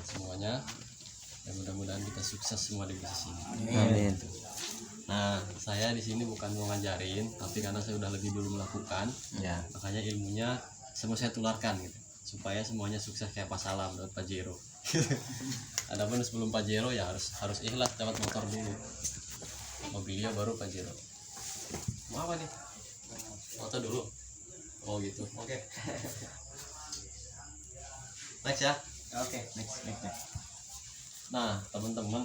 sehat semuanya dan mudah-mudahan kita sukses semua di bisnis ini. Amin. Nah, saya di sini bukan mau ngajarin, tapi karena saya udah lebih dulu melakukan, Ya. makanya ilmunya semua saya tularkan gitu, supaya semuanya sukses kayak Pak Salam dan Pak Jero. Adapun sebelum Pak Jero ya harus ikhlas lewat motor dulu, mobilnya baru Pak Jero. Mau apa nih? Foto dulu. Oh gitu. Oke. Next ya. Oke, next. Nah, teman-teman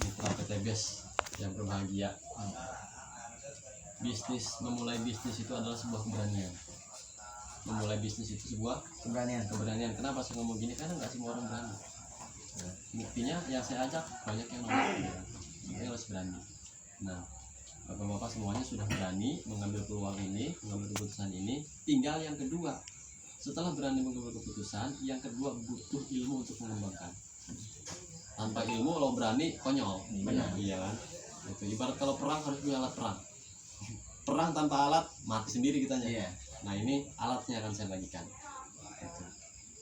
mitra PT BES yang berbahagia, memulai bisnis itu adalah sebuah keberanian. Memulai bisnis itu sebuah keberanian. Kenapa saya ngomong gini? Karena nggak semua orang berani. Buktinya yang saya ajak banyak yang nolak. Makanya harus berani. Nah, bapak-bapak semuanya sudah berani mengambil peluang ini, mengambil keputusan ini. Tinggal yang kedua, setelah berani mengambil keputusan, yang kedua butuh ilmu untuk mengembangkan. Tanpa ilmu kalau berani konyol. Iya kan? Itu ibarat kalau perang harus punya alat perang. Perang tanpa alat mati sendiri kitanya. Iya. Nah, ini alatnya akan saya bagikan. Gitu.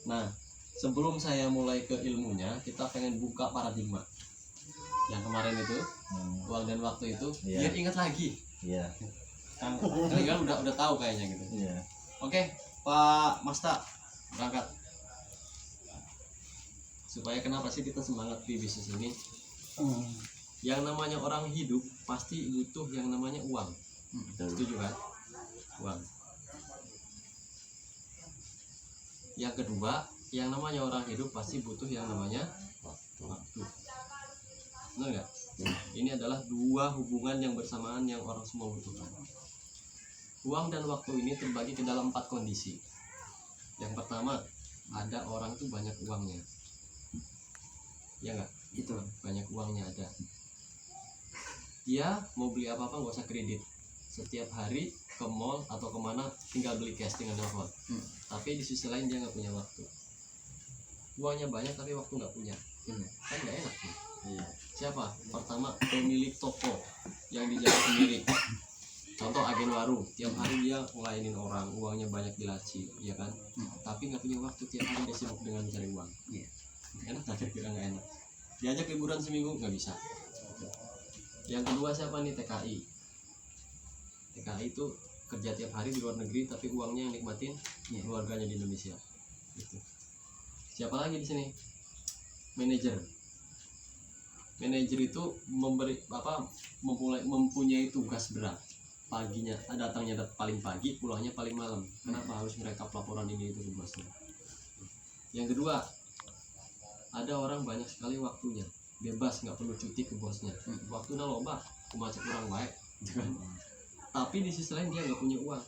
Nah, sebelum saya mulai ke ilmunya, kita pengen buka paradigma. Yang kemarin itu, uang dan waktu itu, biar ingat lagi. Iya. Kan udah tahu kayaknya gitu. Iya. Oke, Pak Masta, berangkat. Supaya kenapa sih kita semangat di bisnis ini? Yang namanya orang hidup pasti butuh yang namanya uang. Setuju kan? Uang. Yang kedua, yang namanya orang hidup pasti butuh yang namanya waktu. Benar nggak? Ini adalah dua hubungan yang bersamaan yang orang semua butuhkan. Uang dan waktu ini terbagi ke dalam 4 kondisi. Yang pertama, ada orang itu banyak uangnya. Ya nggak? Itu banyak uangnya ada. Dia mau beli apa-apa nggak usah kredit. Setiap hari ke mall atau kemana tinggal beli cash dengan telepon. Tapi di sisi lain dia nggak punya waktu. Uangnya banyak tapi waktu nggak punya. Kan nggak enak nih. Iya. Siapa? Pertama, pemilik toko yang di jalan sendiri. Contoh agen warung, tiap hari dia ngelainin orang, uangnya banyak di laci, ya kan? Tapi nggak punya waktu, tiap hari dia sibuk dengan mencari uang. Enak nggak? Kira-kira nggak enak. Diajak liburan seminggu nggak bisa. Yang kedua siapa nih? TKI. TKI itu kerja tiap hari di luar negeri, tapi uangnya yang nikmatin keluarganya di Indonesia. Gitu. Siapa lagi di sini? Manajer. Manajer itu mempunyai tugas berat. Paginya datangnya paling pagi, pulangnya paling malam. Kenapa harus mereka pelaporan ini itu ke bosnya? Yang kedua, ada orang banyak sekali waktunya, bebas nggak perlu cuti ke bosnya. Waktunya loba, kumacet kurang baik, tapi di sisi lain dia nggak punya uang.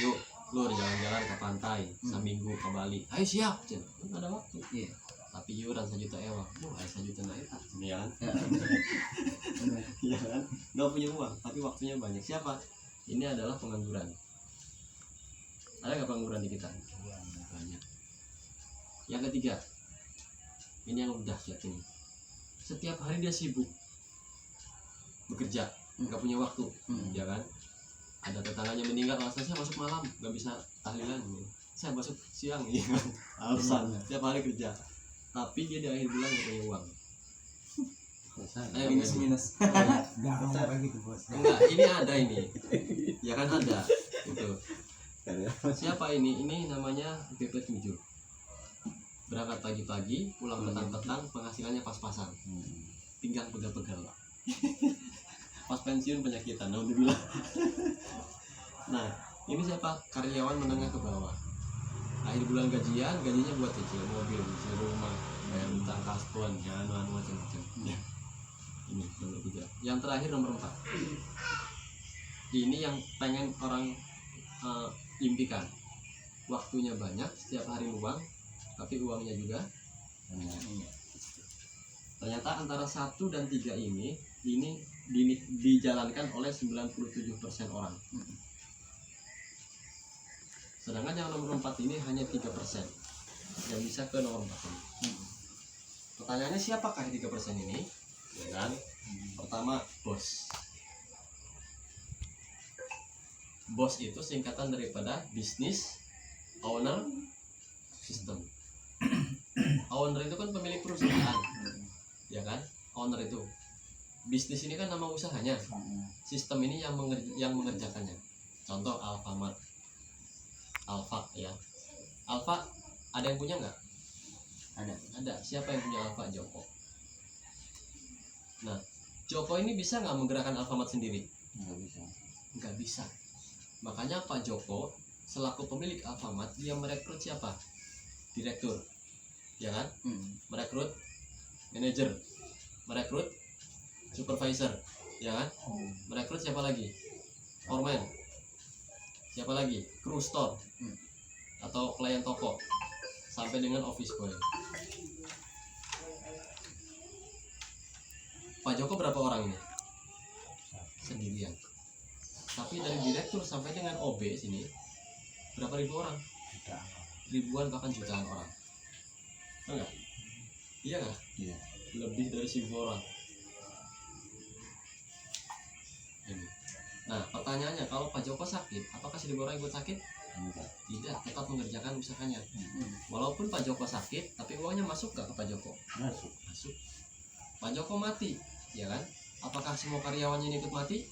Yuk, lur jalan-jalan ke pantai, seminggu ke Bali. Ayo siap, nggak ada waktu. Tapi iuran 1 juta ewa, ayo 1 juta naik, ya kan? Ya kan? Nggak punya uang, tapi waktunya banyak. Siapa? Ini adalah pengangguran. Ada nggak pengangguran di kita? Banyak. Yang ketiga, ini yang udah lihat ini. Setiap hari dia sibuk bekerja, nggak punya waktu, ya kan? Ada tetangganya meninggal, alasan saya masuk malam, nggak bisa tahlilan. Saya masuk siang, ya kan? Alasan setiap hari kerja. Tapi dia di akhir bulan nggak punya uang. Minus. Enggak, ini ada ini. Ya kan ada. Gitu. Siapa ini? Ini namanya BP7. Berangkat pagi-pagi, pulang petang-petang, penghasilannya pas-pasan. Pinggang pegal-pegal. Pas pensiun penyakitan, alhamdulillah. Nah, ini siapa? Karyawan menengah ke bawah. Akhir bulan gajinya buat cicil mobil, cicil rumah, bayar utang kaspon, anu macam-macam. Ya. Ini nomor 3. Yang terakhir nomor 4. Ini yang pengen orang impikan. Waktunya banyak, setiap hari luang, tapi uangnya juga banyak. Ternyata antara 1 dan 3 ini dijalankan oleh 97% orang. Sedangkan yang nomor 4 ini hanya 3% yang bisa ke nomor 4 ini. Pertanyaannya siapakah 3% ini? Ya kan? Pertama, bos. Bos itu singkatan daripada business owner system. owner itu kan pemilik perusahaan, ya kan? Owner itu. Bisnis ini kan nama usahanya. Sistem ini yang mengerjakannya. Contoh Alfamart. Alfa ya. Alfa ada yang punya nggak? Ada. Siapa yang punya Alfa? Joko. Nah, Joko ini bisa nggak menggerakkan Alfamart sendiri? Nggak bisa. Makanya Pak Joko selaku pemilik Alfamart dia merekrut siapa? Direktur, ya kan? Merekrut manajer, merekrut supervisor, ya kan? Merekrut siapa lagi? Foreman. Siapa lagi? Kru store atau klien toko, sampai dengan office boy. Pak Joko berapa orang ini? Sendirian. Tapi dari direktur sampai dengan OB sini berapa ribu orang? Ribuan bahkan jutaan orang. Enggak? Iya nggak? Iya. Lebih dari 1.000 orang. Ini. Nah, pertanyaannya, kalau Pak Joko sakit, apakah 1.000 orang ikut sakit? Tidak, tetap mengerjakan usahanya. Walaupun Pak Joko sakit, tapi uangnya masuk nggak ke Pak Joko? Masuk. Pak Joko mati, ya kan? Apakah semua karyawannya ini ikut mati?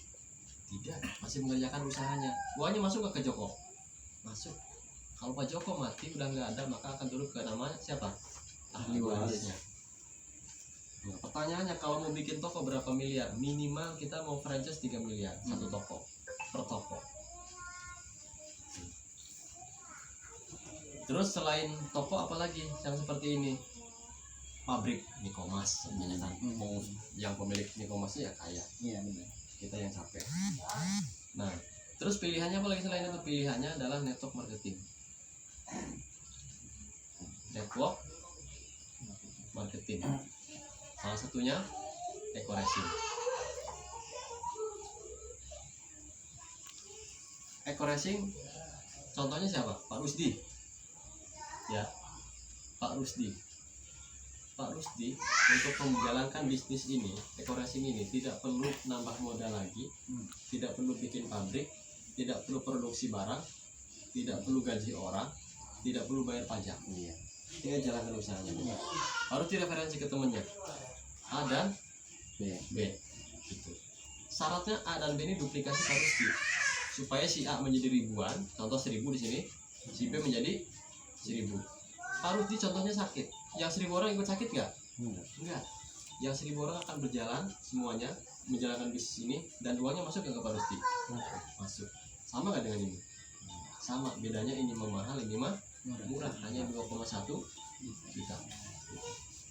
Tidak, masih mengerjakan usahanya. Uangnya masuk nggak ke Joko? Masuk. Kalau Pak Joko mati udah nggak ada, maka akan turun ke nama siapa? Ahli warisnya. Nah, pertanyaannya, kalau mau bikin toko berapa miliar? Minimal kita mau franchise 3 miliar satu toko, per toko. Terus selain toko apalagi yang seperti ini? Pabrik Nikomas, kan? Yang pemilik Nikomas ya kaya. Iya benar. Kita yang capek. Nah, terus pilihannya apa lagi selain itu? Pilihannya adalah network marketing. Network marketing. Salah satunya Eco-Racing. Eco-Racing contohnya siapa? Pak Rusdi. Ya, Pak Rusdi. Pak Rusdi untuk menjalankan bisnis ini, Eco-Racing ini, tidak perlu nambah modal lagi, tidak perlu bikin pabrik, tidak perlu produksi barang, tidak perlu gaji orang, tidak perlu bayar pajak. Tinggal jalankan usahanya. Harus direferensi ke temennya. A dan B. Gitu. Syaratnya A dan B ini duplikasi Pak Rusdi, supaya si A menjadi ribuan, contoh 1.000 di sini, si B menjadi 1.000. Pak Rusdi contohnya sakit, yang 1.000 orang ikut sakit nggak? Enggak. Yang 1.000 orang akan berjalan semuanya menjalankan bisnis ini, dan uangnya masuk ke Pak Rusdi? Masuk. Sama nggak dengan ini? Sama. Bedanya ini memahal, ini mah murah, hanya 2,1 juta.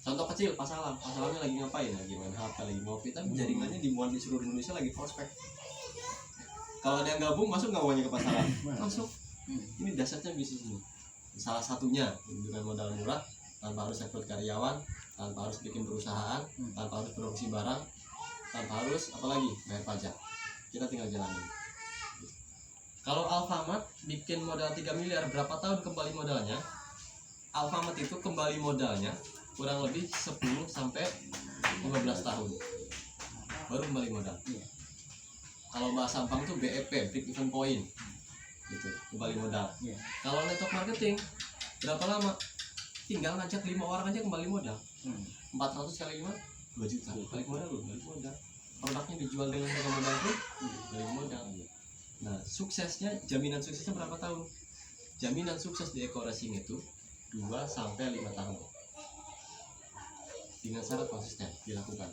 Contoh kecil, Pak Salam. Pak Salamnya lagi ngapain? Lagi main HP, lagi ngopi, tapi jaringannya dimuat di seluruh Indonesia, lagi prospek. Kalau ada yang gabung, masuk nggak uangnya ke Pak Salam? Masuk. Ini dasarnya bisnis ini. Salah satunya dengan modal murah, tanpa harus rekrut karyawan, tanpa harus bikin perusahaan, tanpa harus produksi barang, tanpa harus apalagi bayar pajak. Kita tinggal jalanin. Kalau Alfamart bikin modal 3 miliar, berapa tahun kembali modalnya? Alfamart itu kembali modalnya kurang lebih 10 sampai 15 tahun baru kembali modal. Kalau bahasa Ampang itu BEP, break even point, gitu, kembali modal. Kalau network marketing berapa lama? Tinggal ngajak 5 orang aja kembali modal. 400 kali 5 2 juta. Balik modal loh, balik modal. Produknya dijual dengan harga modal pun balik modal. Nah, suksesnya, jaminan suksesnya berapa tahun? Jaminan sukses di Eco-Racing itu 2 sampai 5 tahun. Dengan syarat konsisten dilakukan.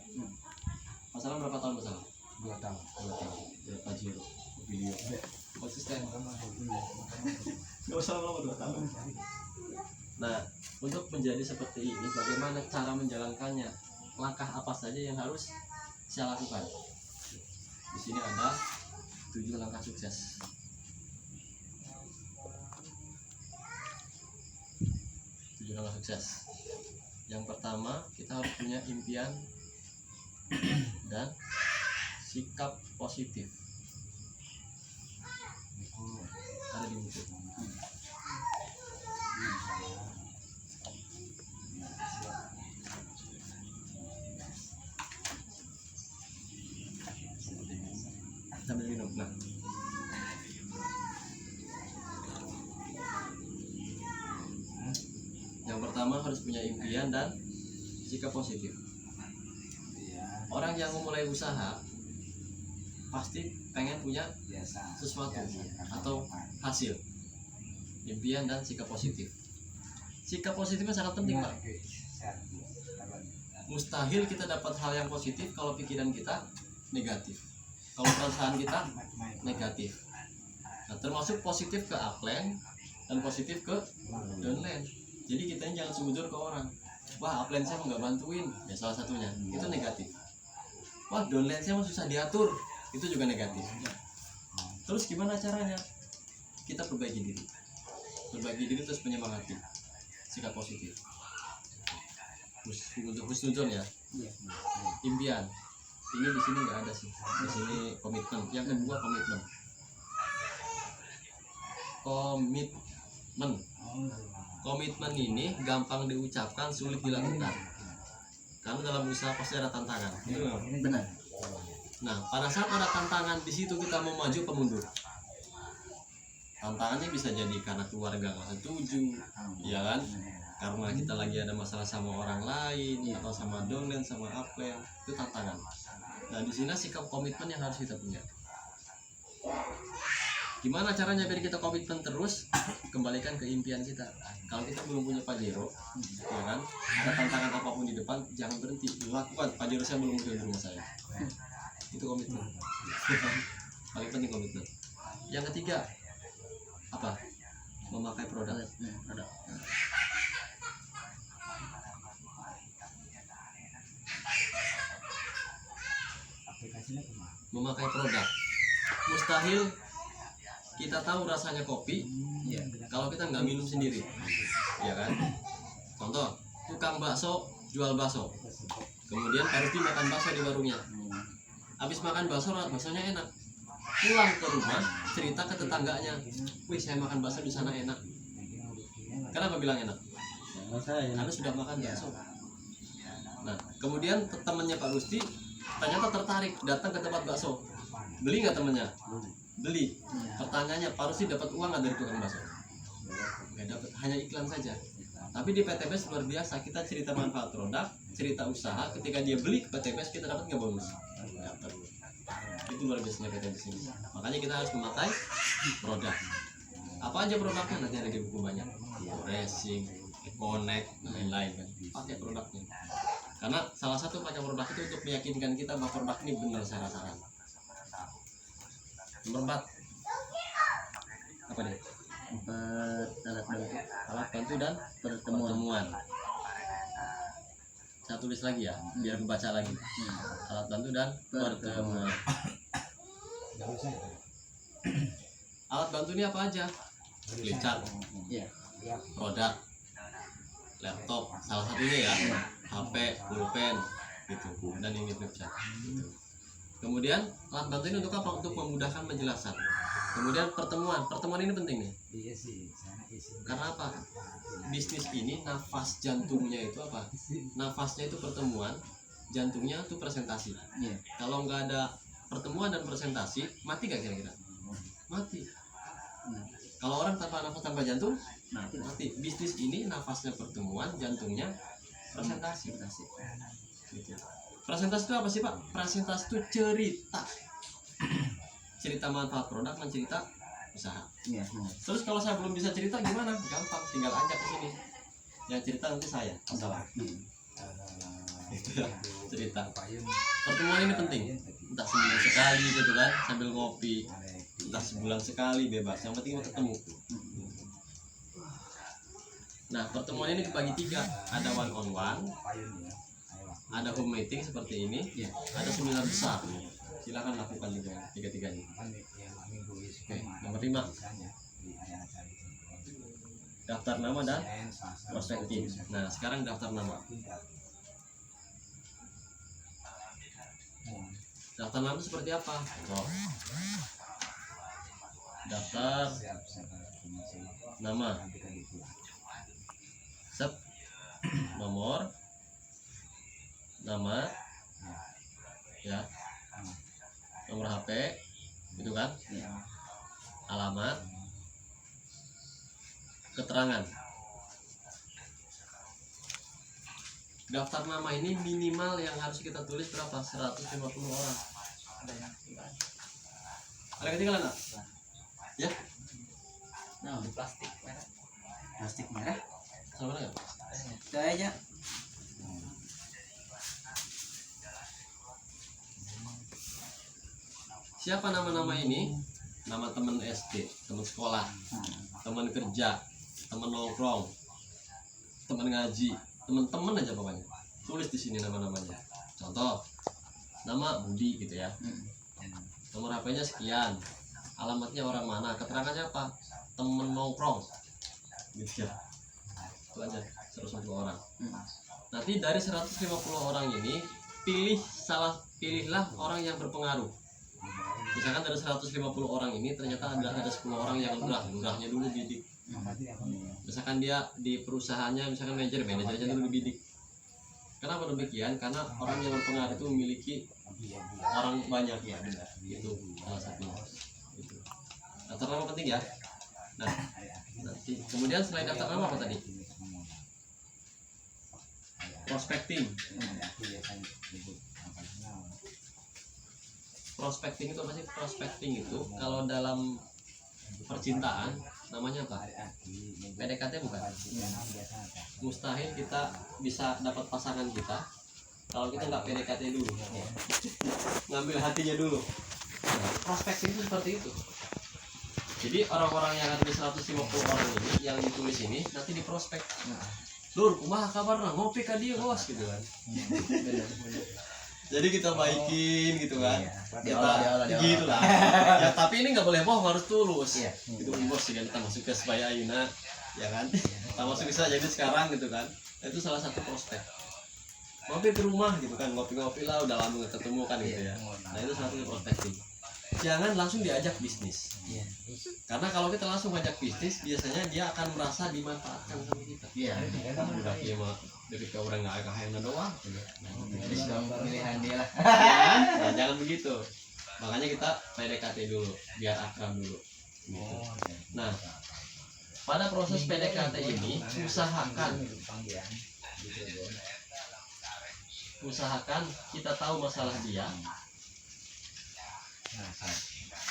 Masalah berapa tahun masalah? 2 tahun. 2 tahun. Berapa Jiro? Video. Konsisten. Gak usah lama 2 tahun. Nah, untuk menjadi seperti ini, bagaimana cara menjalankannya? Langkah apa saja yang harus saya lakukan? Di sini ada 7 langkah sukses. 7 langkah sukses. Yang pertama, kita harus punya impian dan sikap positif. Ada di buku. Sambil minum. Nah, yang pertama, orang harus punya impian dan sikap positif. Orang yang memulai usaha pasti pengen punya sesuatu atau hasil. Impian dan sikap positif. Sikap positifnya sangat penting, Pak. Mustahil kita dapat hal yang positif kalau pikiran kita negatif, kalau perasaan kita negatif. Nah, termasuk positif ke upline dan positif ke downline. Jadi kita jangan suzon ke orang. Wah, upline saya nggak bantuin, ya salah satunya itu negatif. Wah, downline saya susah diatur, itu juga negatif. Terus gimana caranya? Kita perbaiki diri terus menyemangati, sikap positif. Untuk husnuzon ya, impian. Ini di sini nggak ada sih. Di sini komitmen. Yang kedua komitmen. Komitmen ini gampang diucapkan, sulit dilakukan. Karena dalam usaha pasti ada tantangan. Benar. Nah, pada saat ada tantangan, di situ kita mau maju atau mundur. Tantangannya bisa jadi karena keluarga nggak setuju, ya kan? Karena kita lagi ada masalah sama orang lain, atau sama downline, sama apa ya, itu tantangan. Nah, di sini sikap komitmen yang harus kita punya. Gimana caranya biar kita komitmen terus? Kembalikan ke impian kita. Kalau kita belum punya Pajero, ya kan? Ada tantangan apapun di depan, jangan berhenti. Lakukan. Pajero saya belum muncul di rumah saya. Itu komitmen. Paling penting komitmen. Yang ketiga, apa? Memakai produk. Memakai produk. Mustahil kita tahu rasanya kopi kalau kita nggak minum sendiri, ya kan? Contoh, tukang bakso jual bakso, kemudian Pak Rusdi makan bakso di warungnya. Habis makan bakso, baksonya enak. Pulang ke rumah, cerita ke tetangganya, wih saya makan bakso di sana enak. Kenapa bilang enak? Karena sudah makan bakso. Nah, kemudian temannya Pak Rusdi ternyata tertarik, datang ke tempat bakso. Beli nggak temannya? Beli. Pertanyaannya, Pak Rusdi dapat uang nggak dari tukang bakso? Nggak dapat, hanya iklan saja. Tapi di PTBS luar biasa, kita cerita manfaat produk, cerita usaha. Ketika dia beli ke PTBS, kita dapat nggak bonus? Dapat. Itu luar biasanya PTBS ini. Makanya kita harus memakai produk. Apa aja produknya? Nanti ada di buku banyak. Racing, Connect, dan lain-lain kan. Pakai produknya. Karena salah satu pakai produk itu untuk meyakinkan kita bahwa produk ini benar syarat-syarat. Nomor 4 apa nih? Alat bantu dan pertemuan. Saya tulis lagi ya, biar kebaca lagi. Alat bantu dan pertemuan. Alat bantu ini apa aja? Flipchart, produk, laptop, salah satunya ya, HP, pulpen, gitu, dan ini flipchart. Gitu. Kemudian alat bantu ini untuk apa? Untuk memudahkan penjelasan. Kemudian pertemuan ini penting nih. Karena apa? Bisnis ini nafas jantungnya itu apa? Nafasnya itu pertemuan, jantungnya itu presentasi. Kalau nggak ada pertemuan dan presentasi, mati gak kira-kira? Mati. Kalau orang tanpa nafas, tanpa jantung, mati. Bisnis ini nafasnya pertemuan, jantungnya presentasi. Gitu. Presentasi itu apa sih Pak? Presentasi itu cerita. Cerita manfaat produk dan cerita usaha. Terus kalau saya belum bisa cerita gimana? Gampang, tinggal ajak ke sini. Yang cerita nanti saya. Masalah. Cerita. Pertemuan ini penting. Entah seminggu sekali gitu kan, sambil ngopi. Entah sebulan sekali, bebas. Yang penting ketemu. Nah, pertemuan ini dibagi 3. Ada one on one, ada home meeting seperti ini, ada seminar besar. Silakan lakukan tiga-tiganya. Oke, nomor 5. Daftar nama dan prospecting. Nah, sekarang daftar nama. Daftar nama seperti apa? Daftar nama. Nomor, nama, ya, nomor HP, gitu kan? Alamat, keterangan. daftar nama ini minimal yang harus kita tulis berapa? 150 orang. Ada ketinggalan nggak? Ya? Nah, plastik merah. Plastik merah. Sama nggak? Itu aja. Siapa nama-nama ini? Nama teman SD, teman sekolah, teman kerja, teman nongkrong, teman ngaji, teman-teman aja pokoknya. Tulis di sini nama-namanya. Contoh, nama Budi gitu ya. Nomor HP-nya sekian. Alamatnya orang mana? Keterangannya apa? Teman nongkrong. Gitu ya. Itu aja 150 orang. Nanti dari 150 orang ini pilihlah orang yang berpengaruh. Misalkan dari 150 orang ini ternyata ada 10 orang yang lurahnya dulu bidik. Misalkan dia di perusahaannya misalkan manajernya dulu dibidik. Kenapa demikian? Karena orang yang berpengaruh itu memiliki orang banyak ya, benar. Itu salah satunya. Itu. Daftar nama penting ya. Nah, nanti kemudian selain daftar nama apa tadi? Prospecting. Prospecting itu apa sih? Prospecting itu kalau dalam percintaan namanya apa? PDKT bukan? Mustahil kita bisa dapat pasangan kita kalau kita nggak PDKT dulu, ngambil hatinya dulu. Nah, prospecting itu seperti itu. Jadi orang-orang yang ada di 150 orang ini yang ditulis ini nanti diprospek. Lur, kumaha kabarna? Ngopi ka dieu bos gitu kan. Jadi kita baikin gitu kan. Kita gitu lah. Ya tapi ini nggak boleh bohong, harus tulus. Gitu bos juga kita masuk ke Sebaya Ayeuna, ya kan? Kita masuk bisa jadi sekarang gitu kan. Itu salah satu prospek. Ngopi ke rumah gitu kan, ngopi-ngopi lah, udah lama nggak ketemu kan gitu ya. Nah itu salah satu prospecting. Jangan langsung diajak bisnis. Karena kalau kita langsung ngajak bisnis, biasanya dia akan merasa dimanfaatkan sama kita. Udah dia mah dari ke orang nggak kahayana doang. Jadi sudah pemilihan dia lah. Nah, jangan begitu. Makanya kita PDKT dulu, biar akrab dulu. Gitu. Nah, pada proses PDKT ini usahakan kita tahu masalah dia.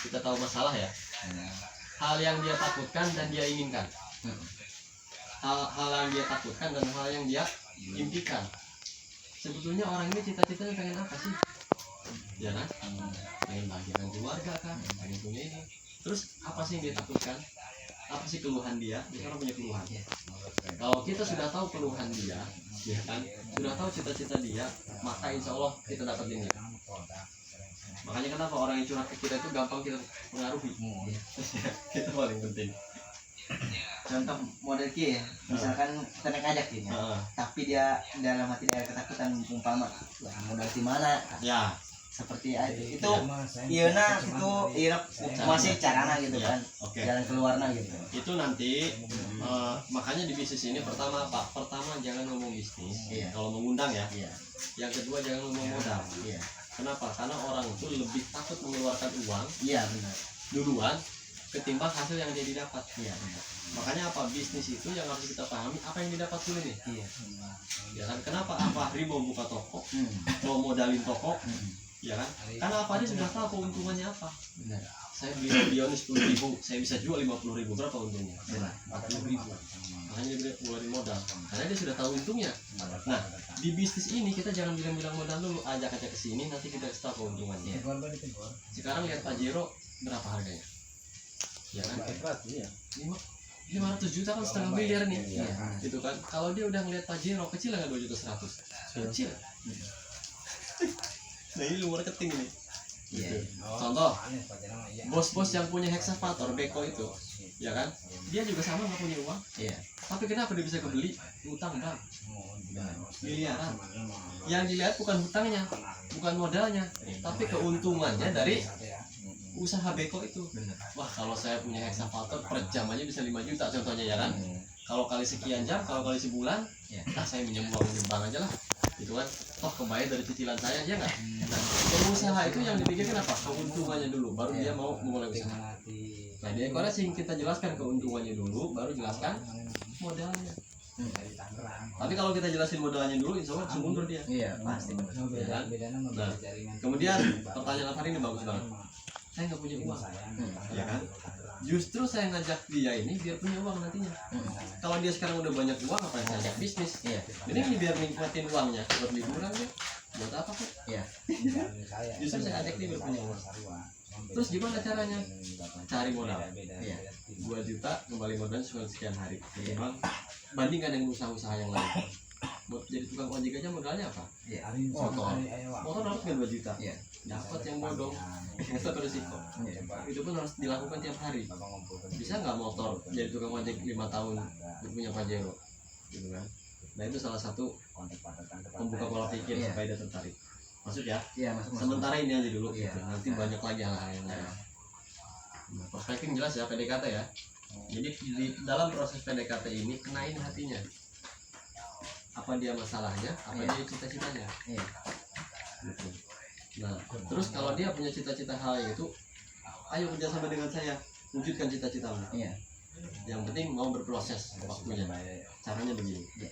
Kita tahu masalah ya. Hal yang dia takutkan dan dia inginkan. Hal yang dia takutkan dan hal yang dia impikan. Sebetulnya orang ini cita-citanya pengen apa sih? Ya kan? Pengen bahagiakan keluarga kan? Pengen punya ini. Terus apa sih yang dia takutkan? Apa sih keluhan dia? Dia orang punya keluhan. Kalau kita sudah tahu keluhan dia, ya kan? Sudah tahu cita-cita dia, maka insya Allah kita dapetin dia. Makanya kenapa orang yang curhat ke kita itu gampang kita pengaruhi. Itu paling penting. Contoh model Ki ya, misalkan kita ngajak ini, tapi dia dalam hati dia ketakutan umpama, modal di mana? Ya. Seperti itu, iya itu masih carana gitu kan, jalan keluarnya gitu. Itu nanti makanya di bisnis ini pertama apa? Pertama jangan ngomong bisnis. Kalau mengundang ya. Yang kedua jangan ngomong modal. Kenapa? Karena orang itu lebih takut mengeluarkan uang. Benar. Duluan ketimbang hasil yang dia didapat. Benar. Makanya apa? Bisnis itu yang harus kita pahami apa yang didapat dulu nih. Ya kan? Kenapa Fahri mau buka toko? Mau modalin toko? Ya kan? Karena apa dia sudah tahu keuntungannya apa. Benar. Saya beli video ini 10.000, saya bisa jual 50.000, berapa untungnya? 40.000. Makanya dia keluarin modal. Karena dia sudah tahu untungnya. Nah, di bisnis ini kita jangan bilang-bilang modal dulu, ajak aja ke sini nanti kita kasih tahu keuntungannya. Sekarang lihat Pak Jero berapa harganya? Ya kan? 500 juta kan setengah miliar nih. Gitu kan. Kalau dia udah ngeliat Pak Jero kecil enggak 2.100.000. Kecil. Nah, ini luar keting ini. Contoh, bos-bos yang punya hexavator beko itu, ya kan? Dia juga sama nggak punya uang. Tapi kenapa dia bisa kebeli? Utang bang, miliaran. Yang dilihat bukan hutangnya, bukan modalnya, tapi keuntungannya dari usaha beko itu. Wah, kalau saya punya hexavator per jam aja bisa 5 juta contohnya ya kan? Kalau kali sekian jam, kalau kali sebulan, saya minjem uang bank aja lah. Gitu kan, toh kebayar dari cicilan saya aja nggak? Nah, pengusaha itu yang dipikirkan apa? Keuntungannya dulu, baru dia mau memulai usaha. Nah, di ekornya sih kita jelaskan keuntungannya dulu, baru jelaskan modalnya. Dari Tangerang. Tapi kalau kita jelasin modalnya dulu, insya Allah langsung mundur dia. Iya pasti. Ya. Bedanya sama Nah, jaringan. kemudian pertanyaan Afar ini bagus banget. Saya nggak punya uang, ya kan? Justru saya ngajak dia ini biar punya uang nantinya. Kalau dia sekarang udah banyak uang, apa yang ngajak bisnis? Iya. Ini biar nikmatin uangnya, buat liburan ya. Buat apa kok? Iya. Justru saya ajak dia biar punya uang. Terus gimana caranya? Cari modal. Iya. 2 juta kembali modal sekian hari. Bang, bandingkan dengan usaha-usaha yang lain. Buat jadi tukang ojek aja modalnya apa? Iya. Motor harus kan 2 juta. Iya. Dapat yang bodong, itu berisiko. Itu pun harus dilakukan tiap hari. Bisa nggak motor jadi tukang ojek 5 tahun punya Pajero, gitu kan? Nah itu salah satu membuka pola pikir Iya. supaya dia tertarik. Masuk ya? Iya masuk. Sementara ini aja dulu. Iya. Gitu. Nanti banyak lagi hal-hal yang lain. Nah, prospecting jelas ya PDKT ya. Jadi di dalam proses PDKT ini kenain hatinya. Apa dia masalahnya? Apa Iya. dia cita-citanya? Iya. Gitu. Nah, terus kalau dia punya cita-cita hal yang itu, ayo kerjasama dengan saya, wujudkan cita-citamu. Iya. Yang penting mau berproses waktunya. Caranya begini. Iya.